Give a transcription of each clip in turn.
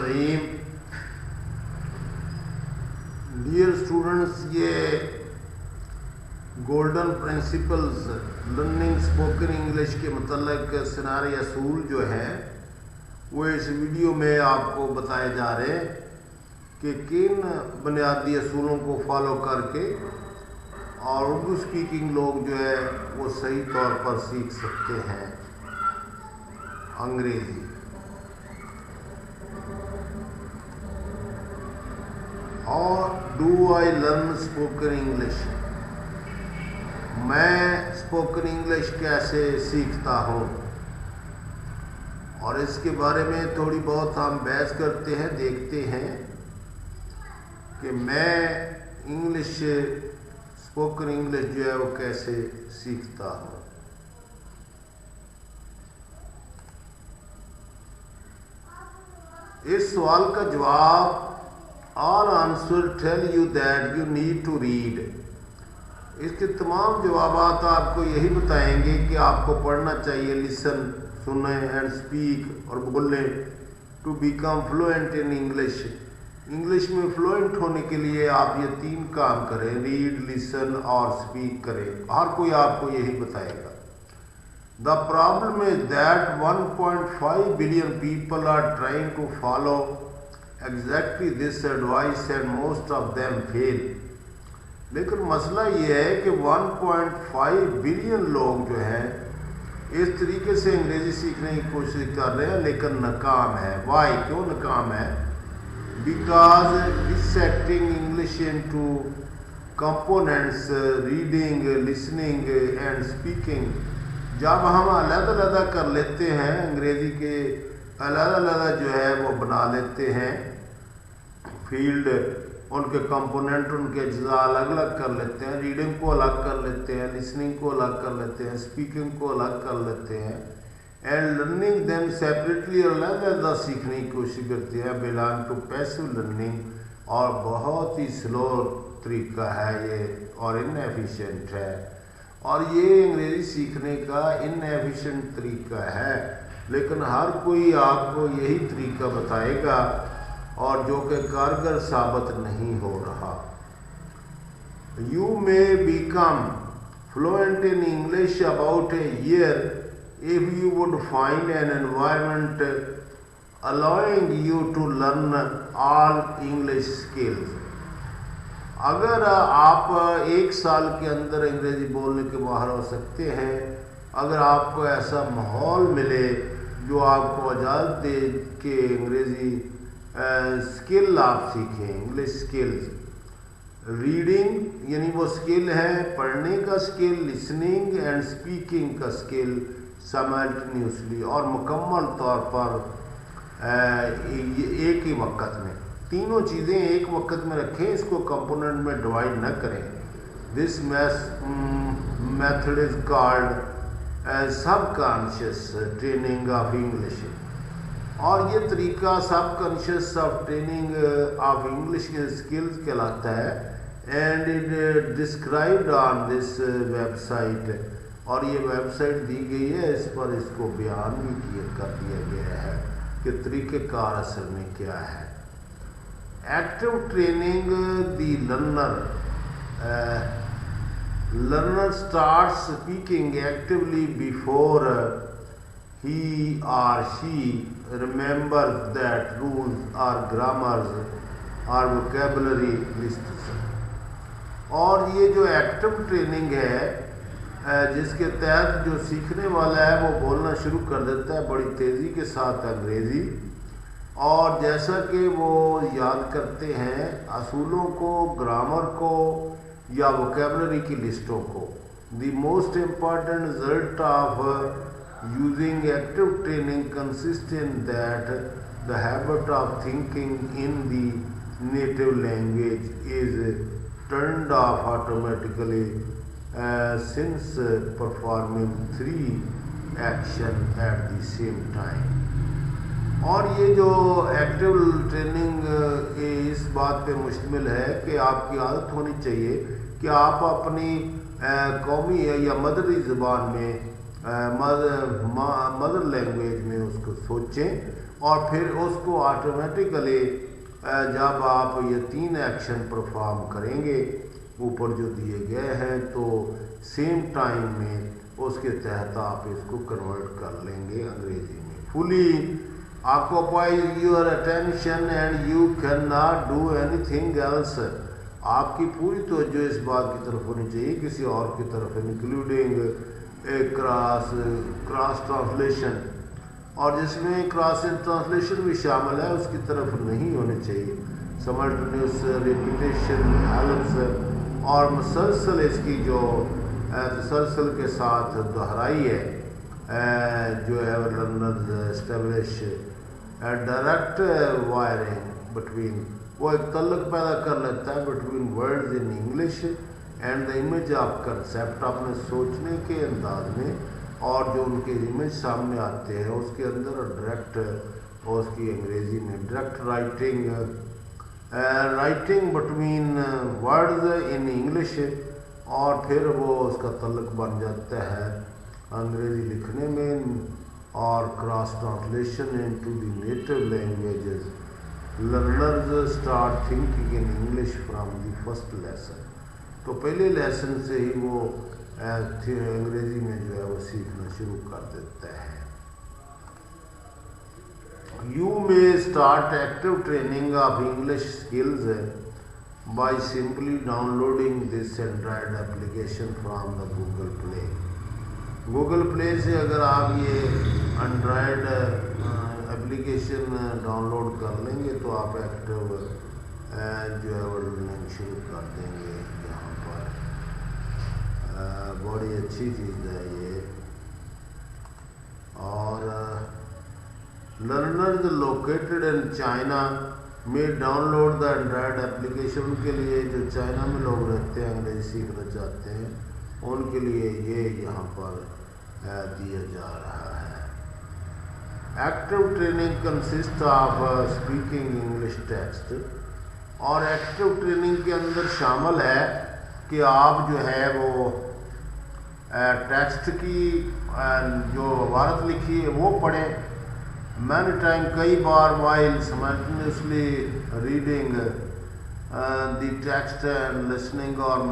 الرحیم. Dear students, یہ golden principles learning spoken English کے متعلق سنارے اصول جو ہیں وہ اس ویڈیو میں آپ کو بتائے جا رہے ہیں کہ کن بنیادی اصولوں کو فالو کر کے اور اردو اسپیکنگ لوگ جو ہے وہ صحیح طور پر سیکھ سکتے ہیں انگریزی. اور do I learn spoken English, میں اسپوکن انگلش کیسے سیکھتا ہوں، اور اس کے بارے میں تھوڑی بہت ہم بحث کرتے ہیں، دیکھتے ہیں کہ میں انگلش اسپوکن انگلش جو ہے وہ کیسے سیکھتا ہوں. اس سوال کا جواب all answer tell you that you need to read. اس کے تمام جوابات آپ کو یہی بتائیں گے کہ آپ کو پڑھنا چاہیے، لسن سنیں اینڈ اسپیک اور بولیں to become fluent in English. English میں فلوئنٹ ہونے کے لیے آپ یہ تین کام کریں، ریڈ، لسن اور اسپیک کریں. ہر کوئی آپ کو یہی بتائے گا. The problem is that 1.5 billion people are trying to follow exactly this advice and most of them fail. لیکن مسئلہ یہ ہے کہ 1.5 بلین لوگ جو ہیں اس طریقے سے انگریزی سیکھنے کی کوشش کر رہے ہیں لیکن ناکام ہے. وائی؟ کیوں ناکام ہے؟ Because dissecting English into components reading, listening and speaking، جب ہم علیحدہ علیحدہ کر لیتے ہیں انگریزی کے علیحدہ علیحدہ جو ہے وہ بنا لیتے ہیں فیلڈ، ان کے کمپوننٹ، ان کے اجزاء الگ الگ کر لیتے ہیں، ریڈنگ کو الگ کر لیتے ہیں، لسننگ کو الگ کر لیتے ہیں، اسپیکنگ کو الگ کر لیتے ہیں، اینڈ لرننگ دیم سیپریٹلی اور علیحدہ علیحدہ سیکھنے کی کوشش کرتے ہیں. بلانگ ٹو پیسو لرننگ، اور بہت ہی سلو طریقہ ہے یہ اور انیفیشینٹ ہے، اور یہ انگریزی سیکھنے کا انیفیشینٹ طریقہ ہے. لیکن ہر کوئی آپ کو یہی طریقہ بتائے گا اور جو کہ کارگر ثابت نہیں ہو رہا. You may become fluent in English about a year if you would find an environment allowing you to learn all English skills. اگر آپ ایک سال کے اندر انگریزی بولنے کے ماہر ہو سکتے ہیں اگر آپ کو ایسا ماحول ملے جو آپ کو اجازت دے کہ انگریزی اسکل آپ سیکھیں. انگلش اسکلز، ریڈنگ یعنی وہ اسکل ہے پڑھنے کا اسکل، لسننگ اینڈ اسپیکنگ کا اسکل سائملٹینیوسلی اور مکمل طور پر ایک ہی وقت میں. تینوں چیزیں ایک وقت میں رکھیں، اس کو کمپوننٹ میں ڈیوائڈ نہ کریں. This method is called subconscious training of English, اور یہ طریقہ subconscious of training of English کے اسکلز کہلاتا ہے. And it described on this website, اور یہ ویب سائٹ دی گئی ہے، اس پر اس کو بیان بھی کر دیا گیا ہے کہ طریقہ کار اصل میں کیا ہے. Active training the learner starts speaking actively before he or she remembers that rules or grammars or vocabulary lists. اور یہ جو ایکٹیو ٹریننگ ہے جس کے تحت جو سیکھنے والا ہے وہ بولنا شروع کر دیتا ہے بڑی تیزی کے ساتھ انگریزی، اور جیسا کہ وہ یاد کرتے ہیں اصولوں کو، گرامر کو یا ووکیبلری کی لسٹوں کو. The most important result of using active training consist in that the habit of thinking in the native language is turned off automatically since performing 3 action at the same time. اور یہ جو active training اس بات پہ مشتمل ہے کہ آپ کی عادت ہونی چاہیے کہ آپ اپنی قومی یا مدری زبان میں مدر لینگویج میں اس کو سوچیں اور پھر اس کو آٹومیٹیکلی جب آپ یہ 3 ایکشن پرفارم کریں گے اوپر جو دیے گئے ہیں تو سیم ٹائم میں اس کے تحت آپ اس کو کنورٹ کر لیں گے انگریزی میں. فلی occupies your attention and you cannot do anything else. آپ کی پوری توجہ اس بات کی طرف ہونی چاہیے کسی اور کی طرف, انکلوڈنگ ایک کراس ٹرانسلیشن, اور جس میں کراس ٹرانسلیشن بھی شامل ہے اس کی طرف نہیں ہونے چاہیے. سملٹنیس ریپیٹیشن ہیلپس, اور مسلسل اس کی جو تسلسل کے ساتھ دہرائی ہے جو ہے learners establish direct wiring between, وہ ایک تعلق پیدا کر لیتا ہے between words in English and the image of concept, اپنے سوچنے کے انداز میں اور جو ان کے امیج سامنے آتے ہیں اس کے اندر ڈائریکٹ, اور اس کی انگریزی میں direct writing between words in English, اور پھر وہ اس کا تعلق بن جاتا ہے انگریزی لکھنے میں, اور cross translation into the native languages. Learners start thinking in English from the first lesson, تو پہلے لیسن سے ہی وہ انگریزی میں جو ہے وہ سیکھنا شروع کر دیتا ہے. You may start active training of English skills by simply downloading this Android application from the Google Play. Google Play سے اگر آپ یہ Android اپلیکیشن ڈاؤن لوڈ کر لیں گے تو آپ ایکٹیو جو ہے وہ لرننگ شروع کر دیں گے. یہاں پر بڑی اچھی چیز ہے یہ. اور لرنرز لوکیٹڈ ان چائنا میں ڈاؤن لوڈ دا اینڈرائڈ اپلیکیشن, کے لیے جو چائنا میں لوگ رہتے ہیں انگریزی سیکھنا چاہتے ہیں ان کے لیے یہ یہاں پر دیا جا رہا ہے. Active training consist of speaking English text, اور ایکٹیو ٹریننگ کے اندر شامل ہے کہ آپ جو ہے وہ ٹیکسٹ کی جو عبارت لکھی ہے وہ پڑھیں. مینی ٹائم, کئی بار, while simultaneously reading the text and listening, اور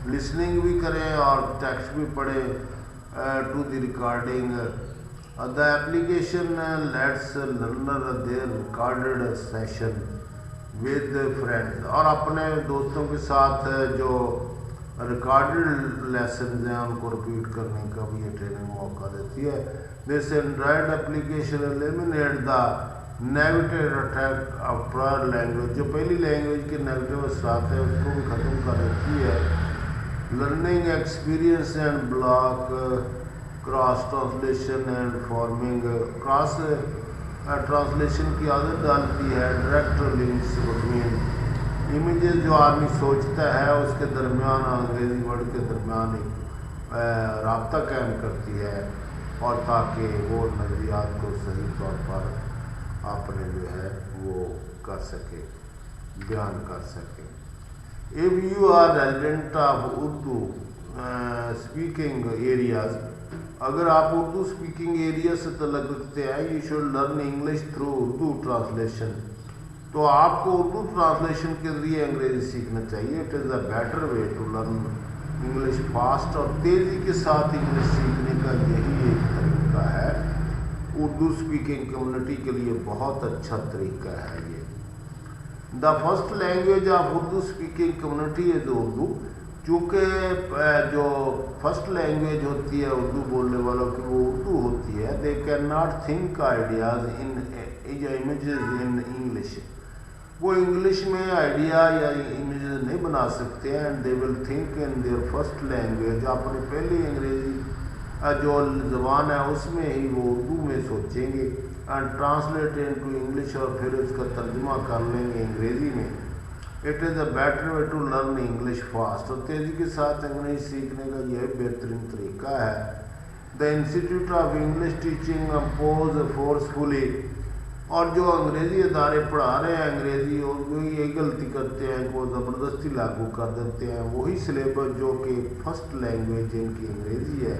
لسننگ بھی کریں اور ٹیکسٹ بھی پڑھیں to the recording. The application lets learner their recorded session with friends, اور اپنے دوستوں کے ساتھ جو ریکارڈڈ لیسنز ہیں ان کو ریپیٹ کرنے کا بھی یہ ٹریننگ موقع دیتی ہے. This Android application eliminate the negative attack of prior language, جو پہلی لینگویج کے نیگیٹو اثرات ہیں اس کو بھی ختم کر دیتی ہے. Learning experience and block cross translation and farming, cross translation کی عادت ڈالتی ہے. ڈائریکٹ لنکس بٹوین امیجز, جو آدمی سوچتا ہے اس کے درمیان انگریزی ورڈ کے درمیان ایک رابطہ قائم کرتی ہے, اور تاکہ وہ نظریات کو صحیح طور پر آپ نے جو ہے وہ کر سکے, بیان کر سکے. If you are resident of Urdu speaking areas, اگر آپ اردو اسپیکنگ ایریا سے تعلق رکھتے ہیں, you should learn English through Urdu translation, تو آپ کو اردو ٹرانسلیشن کے ذریعے انگریزی سیکھنا چاہیے. It is a better way to learn English fast, اور تیزی کے ساتھ انگلش سیکھنے کا یہی ایک طریقہ ہے. اردو اسپیکنگ کمیونٹی کے لیے بہت اچھا طریقہ ہے یہ. The first language of Urdu speaking community is Urdu, چونکہ جو فرسٹ لینگویج ہوتی ہے اردو بولنے والوں کی وہ اردو ہوتی ہے. They can not think ideas in images in English, وہ انگلش میں آئیڈیا یا امیجز نہیں بنا سکتے ہیں. And they will think in their first language, اپنی پہلی انگریزی جو زبان ہے اس میں ہی وہ اردو میں سوچیں گے. اینڈ ٹرانسلیٹ انٹو انگلش, اور پھر اس کا ترجمہ کر لیں گے انگریزی میں. It is a better way to learn English fast, اور تیزی کے ساتھ انگریزی سیکھنے کا یہ بہترین طریقہ ہے. The institute of English teaching impose forcefully, اور جو انگریزی ادارے پڑھا رہے ہیں انگریزی, اور وہ یہ غلطی کرتے ہیں کہ وہ زبردستی لاگو کر دیتے ہیں وہی سلیبس جو کہ فرسٹ لینگویج جن کی انگریزی ہے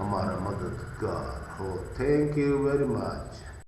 ہمارا مددگار ہو. Thank you very much.